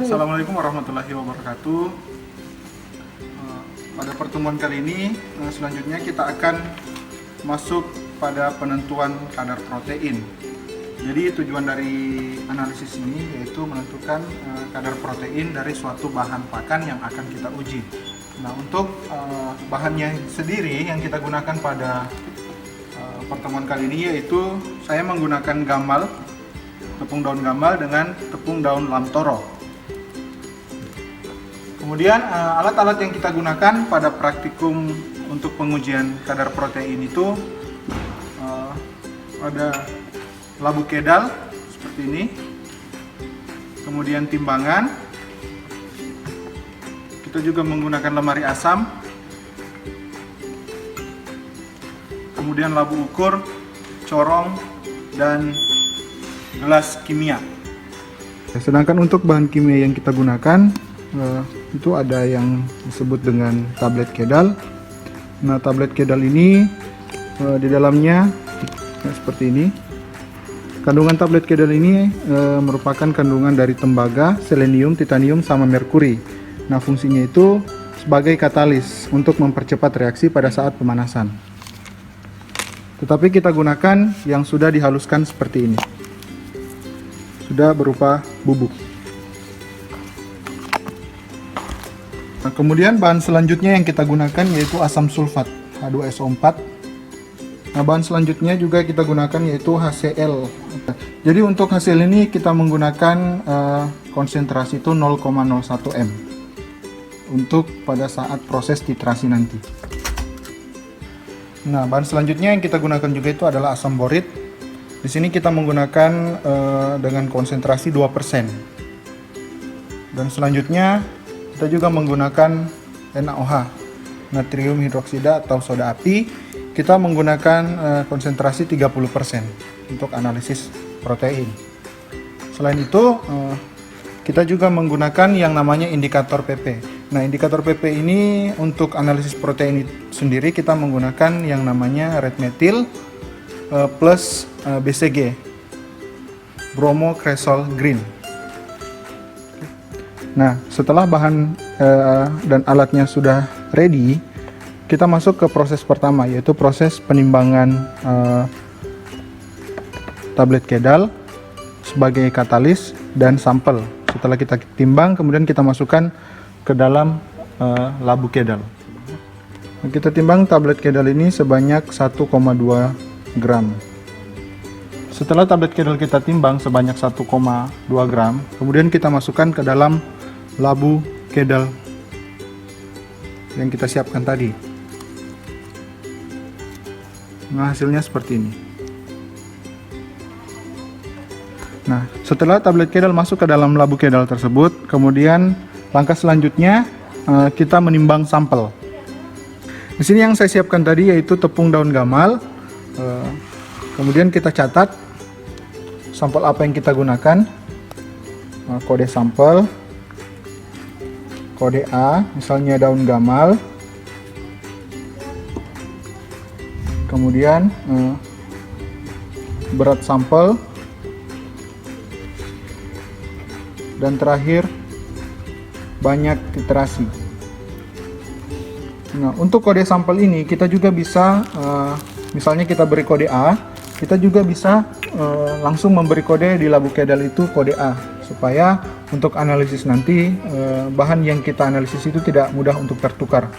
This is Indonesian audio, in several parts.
Assalamualaikum warahmatullahi wabarakatuh. Pada pertemuan kali ini, selanjutnya kita akan masuk pada penentuan kadar protein. Jadi tujuan dari analisis ini yaitu menentukan kadar protein dari suatu bahan pakan yang akan kita uji. Nah, untuk bahannya sendiri yang kita gunakan pada pertemuan kali ini yaitu saya menggunakan gamal, tepung daun gamal dengan tepung daun lamtoro. Kemudian alat-alat yang kita gunakan pada praktikum untuk pengujian kadar protein itu ada labu kedal seperti ini, kemudian timbangan, kita juga menggunakan lemari asam, kemudian labu ukur, corong, dan gelas kimia. Sedangkan untuk bahan kimia yang kita gunakan itu ada yang disebut dengan tablet kedal. Nah, tablet kedal ini di dalamnya seperti ini. Kandungan tablet kedal ini merupakan kandungan dari tembaga, selenium, titanium, sama merkuri. Nah, fungsinya itu sebagai katalis untuk mempercepat reaksi pada saat pemanasan. Tetapi kita gunakan yang sudah dihaluskan seperti ini. Sudah berupa bubuk. Nah, kemudian bahan selanjutnya yang kita gunakan yaitu asam sulfat H2SO4. Nah, bahan selanjutnya juga kita gunakan yaitu HCl. Jadi untuk HCl ini kita menggunakan konsentrasi itu 0,01 m untuk pada saat proses titrasi nanti. Nah, bahan selanjutnya yang kita gunakan juga itu adalah asam borit. Di sini kita menggunakan dengan konsentrasi 2%. Dan selanjutnya kita juga menggunakan NaOH, natrium hidroksida atau soda api. Kita menggunakan konsentrasi 30% untuk analisis protein. Selain itu, kita juga menggunakan yang namanya indikator PP. Nah, indikator PP ini untuk analisis protein sendiri kita menggunakan yang namanya red methyl plus BCG, bromo cresol green. Nah, setelah bahan dan alatnya sudah ready, kita masuk ke proses pertama, yaitu proses penimbangan tablet kedal sebagai katalis dan sampel. Setelah kita timbang, kemudian kita masukkan ke dalam labu kedal. Nah, kita timbang tablet kedal ini sebanyak 1,2 gram. Setelah tablet kedal kita timbang sebanyak 1,2 gram, kemudian kita masukkan ke dalam labu kedal yang kita siapkan tadi. Nah, hasilnya seperti ini. Nah, setelah tablet kedal masuk ke dalam labu kedal tersebut, kemudian langkah selanjutnya kita menimbang sampel. Di sini yang saya siapkan tadi yaitu tepung daun gamal. Kemudian kita catat sampel apa yang kita gunakan. Kode sampel, kode A, misalnya daun gamal. Kemudian berat sampel. Dan terakhir banyak titrasi. Nah, untuk kode sampel ini kita juga bisa misalnya kita beri kode A, kita juga bisa langsung memberi kode di labu kedal itu kode A, supaya untuk analisis nanti bahan yang kita analisis itu tidak mudah untuk tertukar.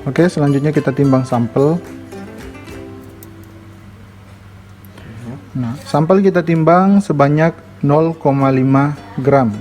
Oke, selanjutnya kita timbang sampel. Nah, sampel kita timbang sebanyak 0,5 gram.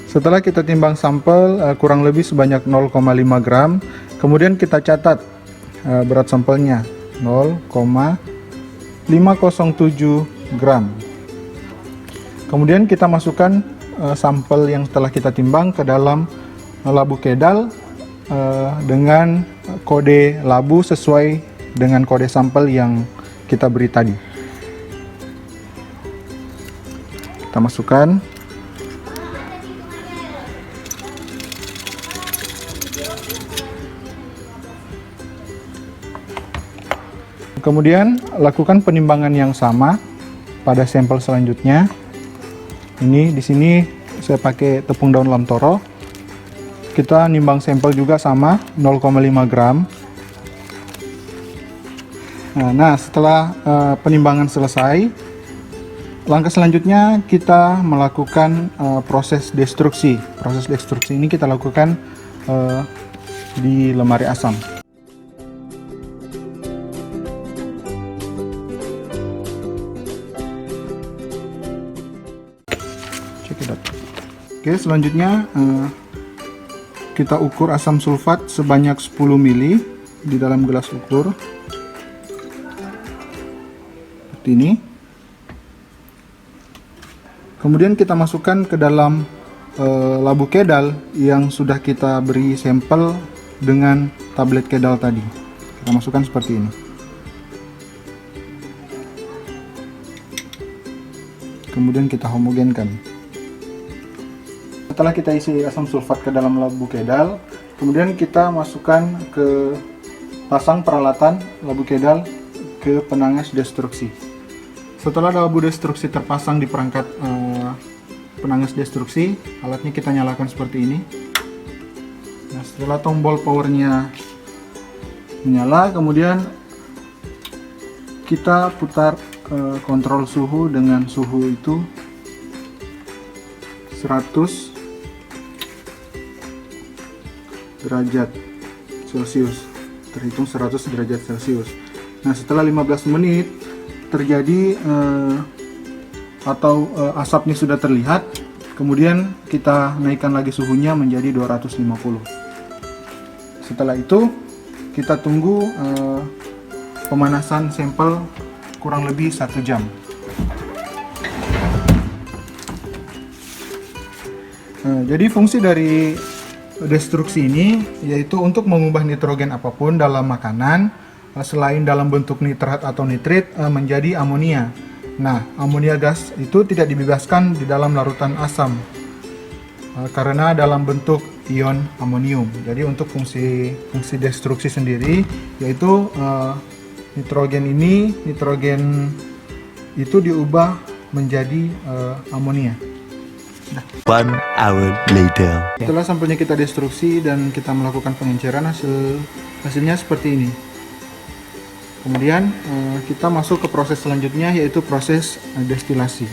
Setelah kita timbang sampel kurang lebih sebanyak 0,5 gram, kemudian kita catat berat sampelnya 0,507 gram. Kemudian kita masukkan sampel yang telah kita timbang ke dalam labu kedal dengan kode labu sesuai dengan kode sampel yang kita beri tadi. Kita masukkan. Kemudian lakukan penimbangan yang sama pada sampel selanjutnya. Ini di sini saya pakai tepung daun lamtoro. Kita nimbang sampel juga sama 0,5 gram. Nah, setelah penimbangan selesai, langkah selanjutnya kita melakukan proses destruksi. Proses destruksi ini kita lakukan di lemari asam. Oke, selanjutnya kita ukur asam sulfat sebanyak 10 ml di dalam gelas ukur seperti ini. Kemudian kita masukkan ke dalam labu kedal yang sudah kita beri sampel dengan tablet kedal tadi. Kita masukkan seperti ini. Kemudian kita homogenkan. Setelah kita isi asam sulfat ke dalam labu kedal, kemudian kita masukkan ke pasang peralatan labu kedal ke penangas destruksi. Setelah labu destruksi terpasang di perangkat penangas destruksi, alatnya kita nyalakan seperti ini. Nah, setelah tombol powernya menyala, kemudian kita putar kontrol suhu dengan suhu itu 100 derajat Celcius, terhitung 100 derajat Celcius. Nah, setelah 15 menit terjadi asapnya sudah terlihat, kemudian kita naikkan lagi suhunya menjadi 250. Setelah itu kita tunggu pemanasan sampel kurang lebih 1 jam. Jadi fungsi dari destruksi ini yaitu untuk mengubah nitrogen apapun dalam makanan selain dalam bentuk nitrat atau nitrit menjadi amonia. Nah, amonia gas itu tidak dibebaskan di dalam larutan asam karena dalam bentuk ion amonium. Jadi untuk fungsi destruksi sendiri yaitu nitrogen itu diubah menjadi amonia. Nah. 1 hour later. Setelah sampelnya kita destruksi dan kita melakukan pengenceran, hasilnya seperti ini. Kemudian kita masuk ke proses selanjutnya yaitu proses destilasi.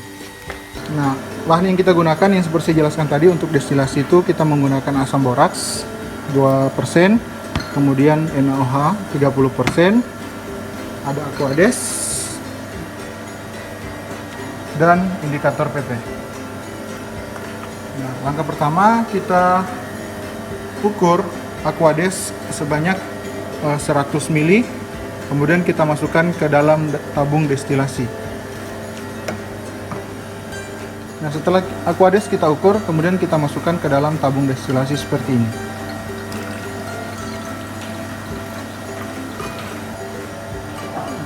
Nah, bahan yang kita gunakan yang seperti saya jelaskan tadi untuk destilasi itu kita menggunakan asam boraks 2%, kemudian NaOH 30%, ada Aquades dan indikator PP. Nah, langkah pertama kita ukur Aquades sebanyak 100 ml, kemudian kita masukkan ke dalam tabung destilasi. Nah, setelah Aquades kita ukur, kemudian kita masukkan ke dalam tabung destilasi seperti ini.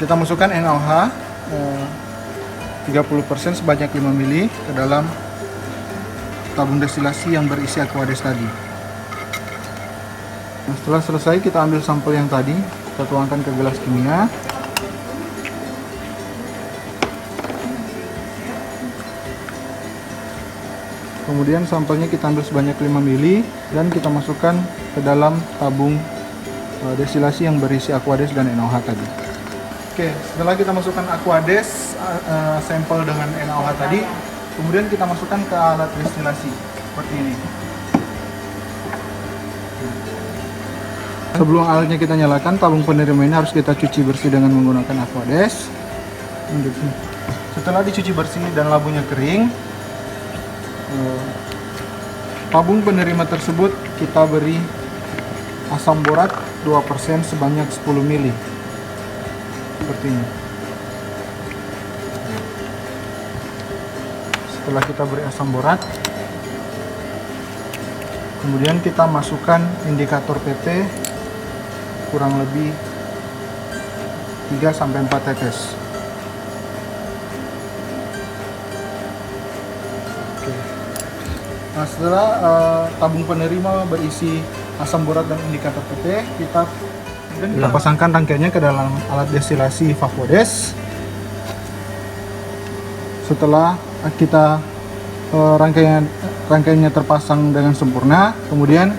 Kita masukkan NaOH 30% sebanyak 5 ml ke dalam tabung destilasi yang berisi Aquades tadi. Nah, setelah selesai kita ambil sampel yang tadi, kita tuangkan ke gelas kimia. Kemudian sampelnya kita ambil sebanyak 5 ml dan kita masukkan ke dalam tabung destilasi yang berisi Aquades dan NaOH tadi. Oke, setelah kita masukkan Aquades sampel dengan NaOH tadi, kemudian kita masukkan ke alat destilasi seperti ini. Sebelum alatnya kita nyalakan, tabung penerima ini harus kita cuci bersih dengan menggunakan Aquades. Setelah dicuci bersih dan labunya kering, tabung penerima tersebut kita beri asam borat 2% sebanyak 10 ml. Seperti ini. Setelah kita beri asam borat, kemudian kita masukkan indikator PP kurang lebih 3-4 tetes. Oke. Nah, setelah tabung penerima berisi asam borat dan indikator PP, kita pasangkan rangkaiannya ke dalam alat destilasi Aquades. Setelah kita rangkaiannya terpasang dengan sempurna, kemudian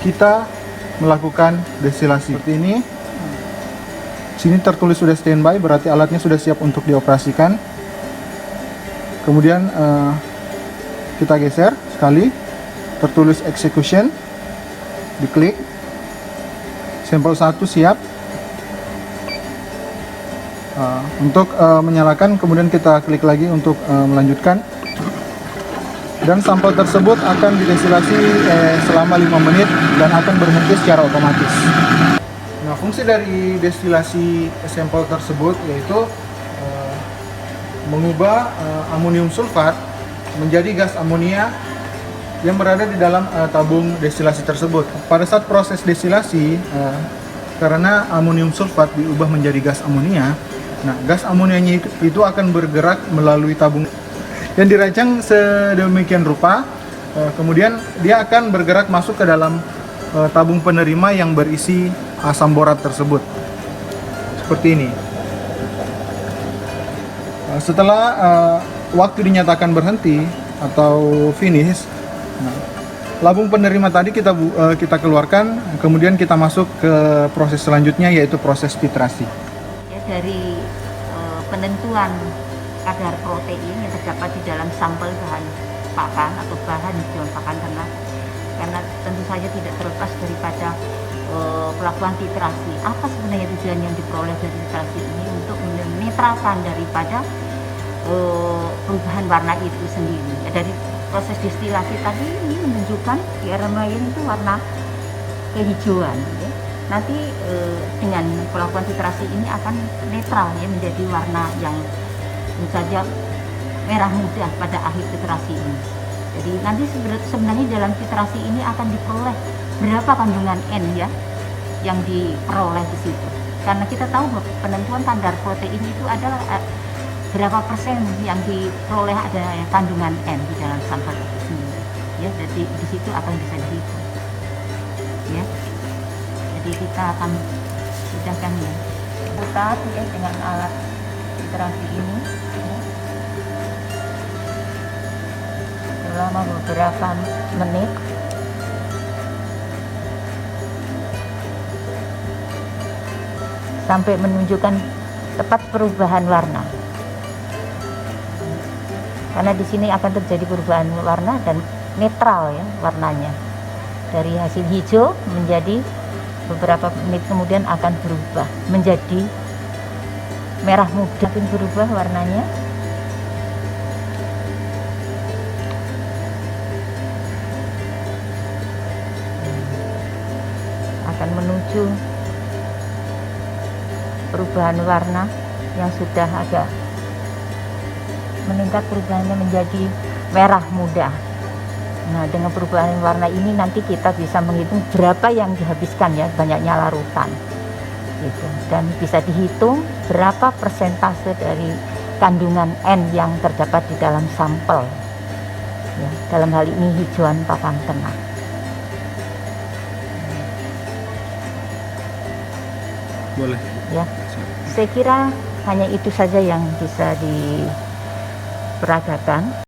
kita melakukan destilasi seperti ini. Sini tertulis sudah standby, berarti alatnya sudah siap untuk dioperasikan. Kemudian kita geser sekali, tertulis execution, diklik, sampel 1 siap. Untuk menyalakan, kemudian kita klik lagi untuk melanjutkan, dan sampel tersebut akan didestilasi selama 5 menit dan akan berhenti secara otomatis. Nah, fungsi dari destilasi sampel tersebut yaitu mengubah amonium sulfat menjadi gas amonia yang berada di dalam tabung destilasi tersebut. Pada saat proses destilasi, karena amonium sulfat diubah menjadi gas amonia, nah gas amonianya itu akan bergerak melalui tabung yang dirancang sedemikian rupa, kemudian dia akan bergerak masuk ke dalam tabung penerima yang berisi asam borat tersebut, seperti ini. Setelah waktu dinyatakan berhenti atau finish, nah, labung penerima tadi kita keluarkan, kemudian kita masuk ke proses selanjutnya, yaitu proses titrasi. Ya, dari penentuan kadar protein yang terdapat di dalam sampel bahan pakan atau bahan hijauan pakan ternak, karena tentu saja tidak terlepas daripada pelakuan titrasi. Apa sebenarnya tujuan yang diperoleh dari titrasi ini? Untuk menetralkan daripada perubahan warna itu sendiri. Ya, dari proses destilasi tadi ini menunjukkan di aroma itu warna kehijauan. Ya. Nanti dengan pelakuan titrasi ini akan netral, ya, menjadi warna yang tentu saja merah muda pada akhir titrasi ini. Jadi nanti sebenarnya dalam titrasi ini akan diperoleh berapa kandungan N, ya, yang diperoleh di situ. Karena kita tahu bahwa penentuan kadar protein itu adalah berapa persen yang diperoleh ada kandungan N di dalam sampel itu sendiri. Ya, jadi di situ akan bisa dihitung. Ya, jadi kita akan pindahkan, ya, putar, ya, dengan alat titrasi ini. Ya. Selama beberapa menit. Sampai menunjukkan tepat perubahan warna. Karena di sini akan terjadi perubahan warna dan netral, ya, warnanya. Dari hasil hijau menjadi beberapa menit kemudian akan berubah menjadi merah muda, akan berubah warnanya. Akan menuju perubahan warna yang sudah agak meningkat, perubahannya menjadi merah muda. Nah, dengan perubahan warna ini nanti kita bisa menghitung berapa yang dihabiskan, ya, banyaknya larutan gitu. Dan bisa dihitung berapa persentase dari kandungan N yang terdapat di dalam sampel, ya, dalam hal ini hijauan pakan ternak. Boleh. Ya, saya kira hanya itu saja yang bisa diperagakan.